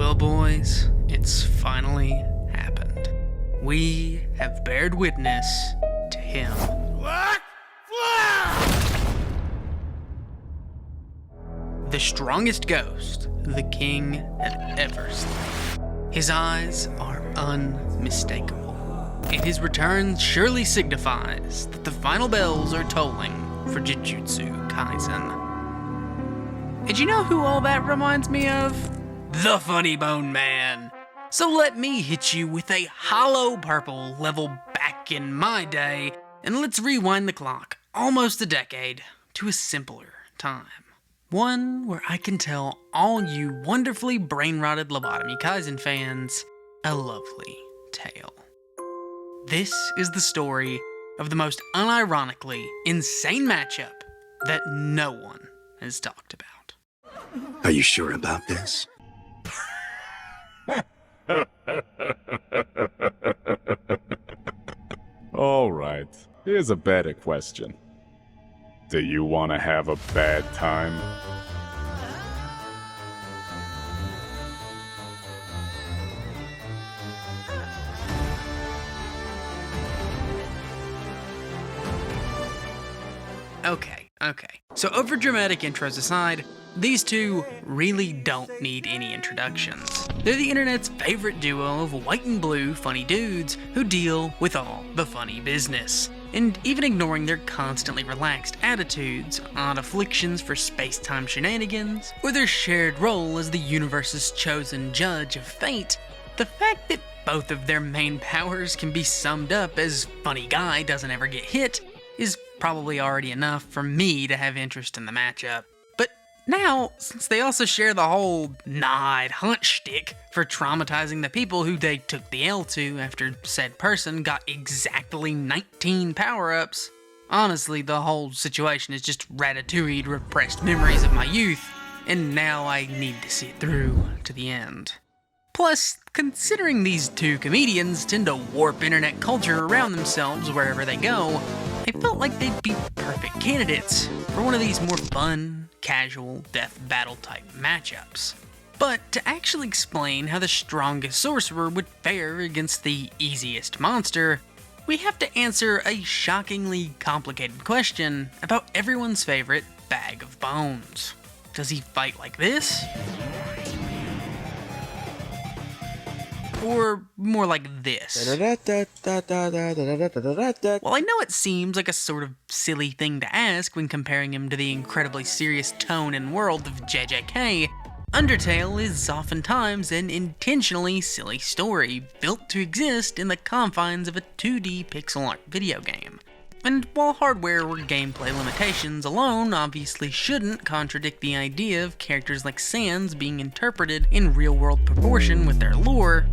Well, boys, it's finally happened. We have bared witness to him. Black Flash! The strongest ghost the king had ever slain. His eyes are unmistakable, and his return surely signifies that the final bells are tolling for Jujutsu Kaisen. And you know who all that reminds me of? The Funny Bone Man. So let me hit you with a hollow purple level back in my day, and let's rewind the clock almost a decade to a simpler time. One where I can tell all you wonderfully brain-rotted Lobotomy Kaisen fans a lovely tale. This is the story of the most unironically insane matchup that no one has talked about. Are you sure about this? All right, here's a better question. Do you want to have a bad time? Okay. So overdramatic intros aside, these two really don't need any introductions. They're the internet's favorite duo of white and blue funny dudes who deal with all the funny business. And even ignoring their constantly relaxed attitudes, odd afflictions for space-time shenanigans, or their shared role as the universe's chosen judge of fate, the fact that both of their main powers can be summed up as funny guy doesn't ever get hit is probably already enough for me to have interest in the matchup. But now, since they also share the whole I'd hunt shtick for traumatizing the people who they took the L to after said person got exactly 19 power-ups, honestly, the whole situation is just ratatouille'd repressed memories of my youth, and now I need to see it through to the end. Plus, considering these two comedians tend to warp internet culture around themselves wherever they go, I felt like they'd be perfect candidates for one of these more fun, casual, death battle type matchups. But to actually explain how the strongest sorcerer would fare against the easiest monster, we have to answer a shockingly complicated question about everyone's favorite bag of bones. Does he fight like this? Or more like this? Well, I know it seems like a sort of silly thing to ask when comparing him to the incredibly serious tone and world of JJK, Undertale is oftentimes an intentionally silly story built to exist in the confines of a 2D pixel art video game. And while hardware or gameplay limitations alone obviously shouldn't contradict the idea of characters like Sans being interpreted in real-world proportion with their lore,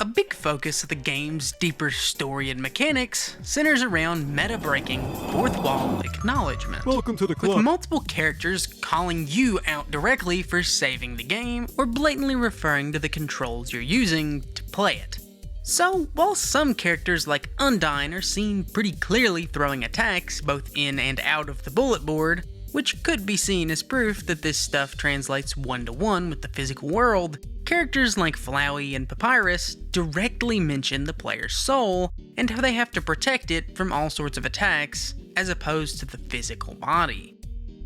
a big focus of the game's deeper story and mechanics centers around meta-breaking, fourth-wall acknowledgement. Welcome to the club. With multiple characters calling you out directly for saving the game, or blatantly referring to the controls you're using to play it. So, while some characters like Undyne are seen pretty clearly throwing attacks both in and out of the bullet board, which could be seen as proof that this stuff translates one-to-one with the physical world, characters like Flowey and Papyrus directly mention the player's soul and how they have to protect it from all sorts of attacks as opposed to the physical body.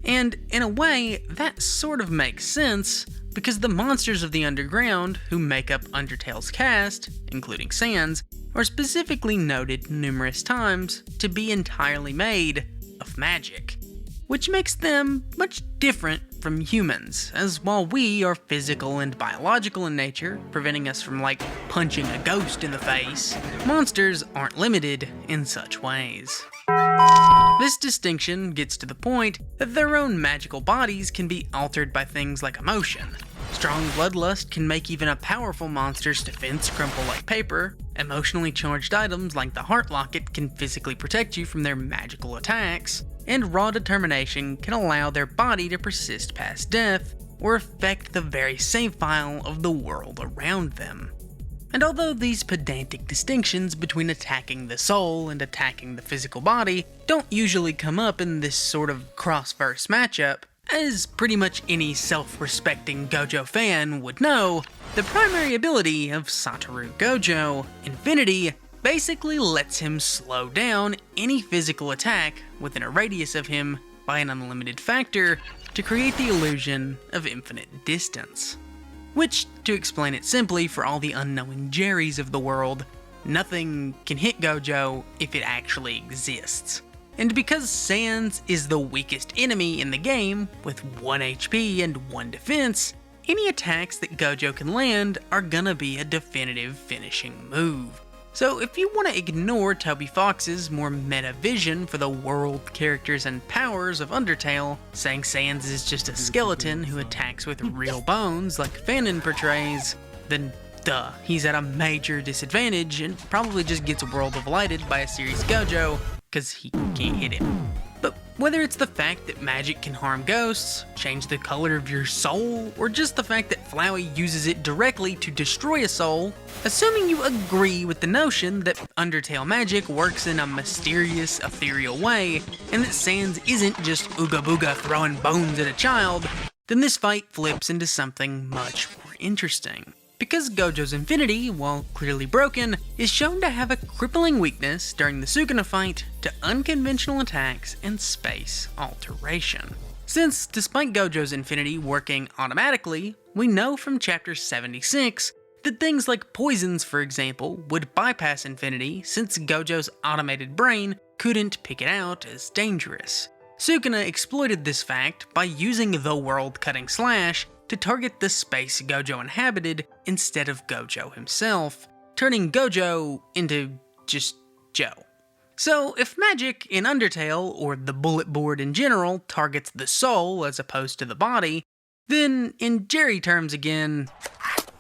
And in a way, that sort of makes sense because the monsters of the underground who make up Undertale's cast, including Sans, are specifically noted numerous times to be entirely made of magic, which makes them much different from humans, as while we are physical and biological in nature, preventing us from, like, punching a ghost in the face, monsters aren't limited in such ways. This distinction gets to the point that their own magical bodies can be altered by things like emotion. Strong bloodlust can make even a powerful monster's defense crumple like paper. Emotionally charged items like the Heart Locket can physically protect you from their magical attacks. And raw determination can allow their body to persist past death, or affect the very save file of the world around them. And although these pedantic distinctions between attacking the soul and attacking the physical body don't usually come up in this sort of cross-verse matchup, As pretty much any self-respecting Gojo fan would know, the primary ability of Satoru Gojo, Infinity, basically lets him slow down any physical attack within a radius of him by an unlimited factor to create the illusion of infinite distance. Which, to explain it simply for all the unknowing Jerrys of the world, nothing can hit Gojo if it actually exists. And because Sans is the weakest enemy in the game, with 1 HP and 1 defense, any attacks that Gojo can land are gonna be a definitive finishing move. So if you want to ignore Toby Fox's more meta vision for the world, characters, and powers of Undertale, saying Sans is just a skeleton who attacks with real bones like Fanon portrays, then duh, he's at a major disadvantage and probably just gets world of lighted by a serious Gojo, because he can't hit him. But whether it's the fact that magic can harm ghosts, change the color of your soul, or just the fact that Flowey uses it directly to destroy a soul, assuming you agree with the notion that Undertale magic works in a mysterious, ethereal way, and that Sans isn't just Ooga Booga throwing bones at a child, then this fight flips into something much more interesting. Because Gojo's Infinity, while clearly broken, is shown to have a crippling weakness during the Sukuna fight to unconventional attacks and space alteration. Since, despite Gojo's Infinity working automatically, we know from Chapter 76 that things like poisons, for example, would bypass Infinity since Gojo's automated brain couldn't pick it out as dangerous. Sukuna exploited this fact by using the world-cutting slash to target the space Gojo inhabited instead of Gojo himself, turning Gojo into just Joe. So if magic in Undertale, or the bullet board in general, targets the soul as opposed to the body, then in Jerry terms again,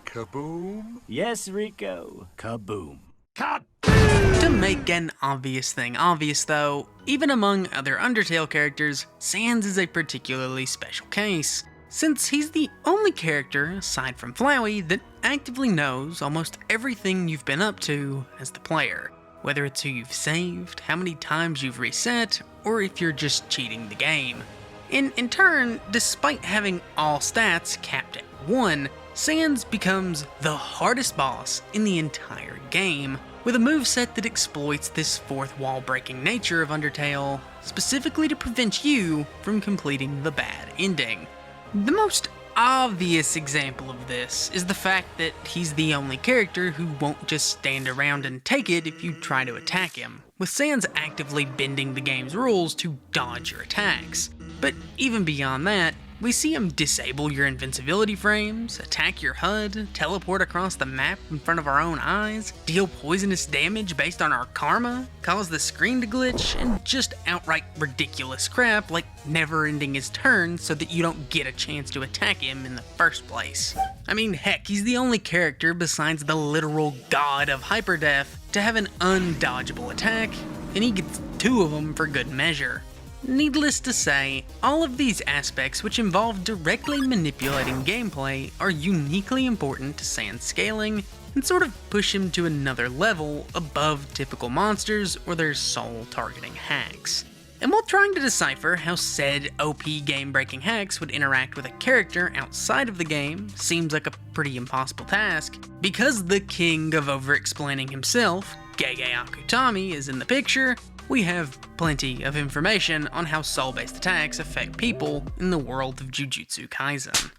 Kaboom! Yes, Rico. Kaboom. To make an obvious thing obvious though, even among other Undertale characters, Sans is a particularly special case, since he's the only character, aside from Flowey, that actively knows almost everything you've been up to as the player, whether it's who you've saved, how many times you've reset, or if you're just cheating the game. In turn, despite having all stats capped at 1, Sans becomes the hardest boss in the entire game, with a moveset that exploits this fourth wall breaking nature of Undertale, specifically to prevent you from completing the bad ending. The most obvious example of this is the fact that he's the only character who won't just stand around and take it if you try to attack him, with Sans actively bending the game's rules to dodge your attacks. But even beyond that, we see him disable your invincibility frames, attack your HUD, teleport across the map in front of our own eyes, deal poisonous damage based on our karma, cause the screen to glitch, and just outright ridiculous crap like never ending his turn so that you don't get a chance to attack him in the first place. I mean, heck, he's the only character besides the literal god of hyperdeath to have an undodgeable attack, and he gets 2 of them for good measure. Needless to say, all of these aspects which involve directly manipulating gameplay are uniquely important to Sans scaling and sort of push him to another level above typical monsters or their soul targeting hacks. And while trying to decipher how said OP game-breaking hacks would interact with a character outside of the game seems like a pretty impossible task, because the king of over-explaining himself, Gege Akutami, is in the picture, we have plenty of information on how soul-based attacks affect people in the world of Jujutsu Kaisen.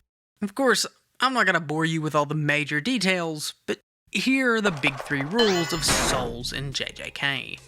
Of course, I'm not gonna bore you with all the major details, but here are the big 3 rules of souls in JJK.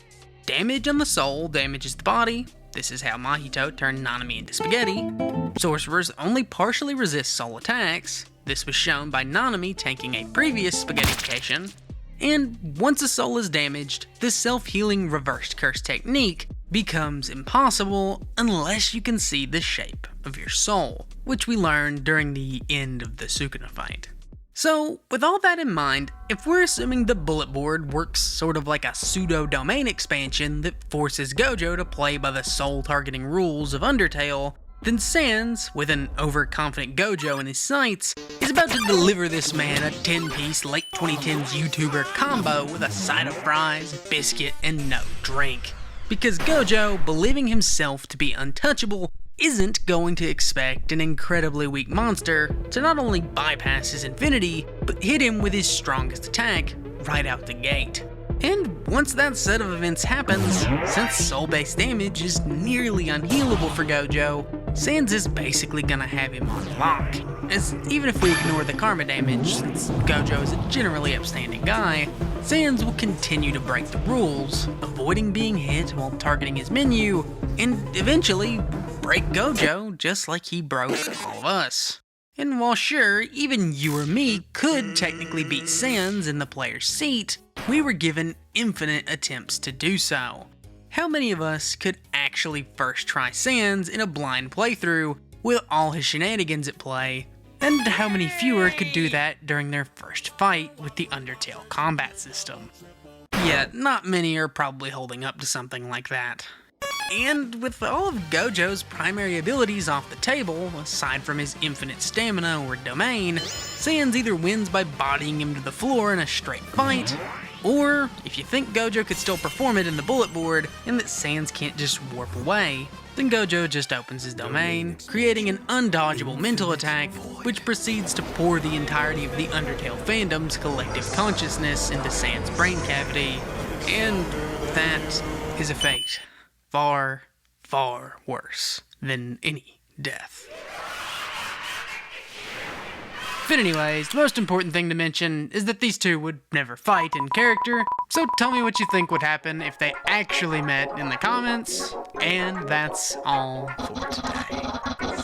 Damage on the soul damages the body. This is how Mahito turned Nanami into spaghetti. Sorcerers only partially resist soul attacks. This was shown by Nanami tanking a previous spaghettification. And once a soul is damaged, the self-healing reversed curse technique becomes impossible unless you can see the shape of your soul, which we learned during the end of the Sukuna fight. So, with all that in mind, if we're assuming the bullet board works sort of like a pseudo-domain expansion that forces Gojo to play by the soul-targeting rules of Undertale, then Sans, with an overconfident Gojo in his sights, is about to deliver this man a 10-piece late 2010s YouTuber combo with a side of fries, biscuit, and no drink. Because Gojo, believing himself to be untouchable, isn't going to expect an incredibly weak monster to not only bypass his infinity, but hit him with his strongest attack right out the gate. And once that set of events happens, since soul-based damage is nearly unhealable for Gojo, Sans is basically gonna have him on lock. As even if we ignore the karma damage, since Gojo is a generally upstanding guy, Sans will continue to break the rules, avoiding being hit while targeting his menu, and eventually break Gojo just like he broke all of us. And while sure, even you or me could technically beat Sans in the player's seat, we were given infinite attempts to do so. How many of us could actually first try Sans in a blind playthrough with all his shenanigans at play, and how many fewer could do that during their first fight with the Undertale combat system? Yeah, not many are probably holding up to something like that. And with all of Gojo's primary abilities off the table, aside from his infinite stamina or domain, Sans either wins by bodying him to the floor in a straight fight, or if you think Gojo could still perform it in the bullet board and that Sans can't just warp away, then Gojo just opens his domain, creating an undodgeable mental attack, which proceeds to pour the entirety of the Undertale fandom's collective consciousness into Sans' brain cavity, and that is a fate far, far worse than any death. But anyways, the most important thing to mention is that these two would never fight in character, so tell me what you think would happen if they actually met in the comments, and that's all for today.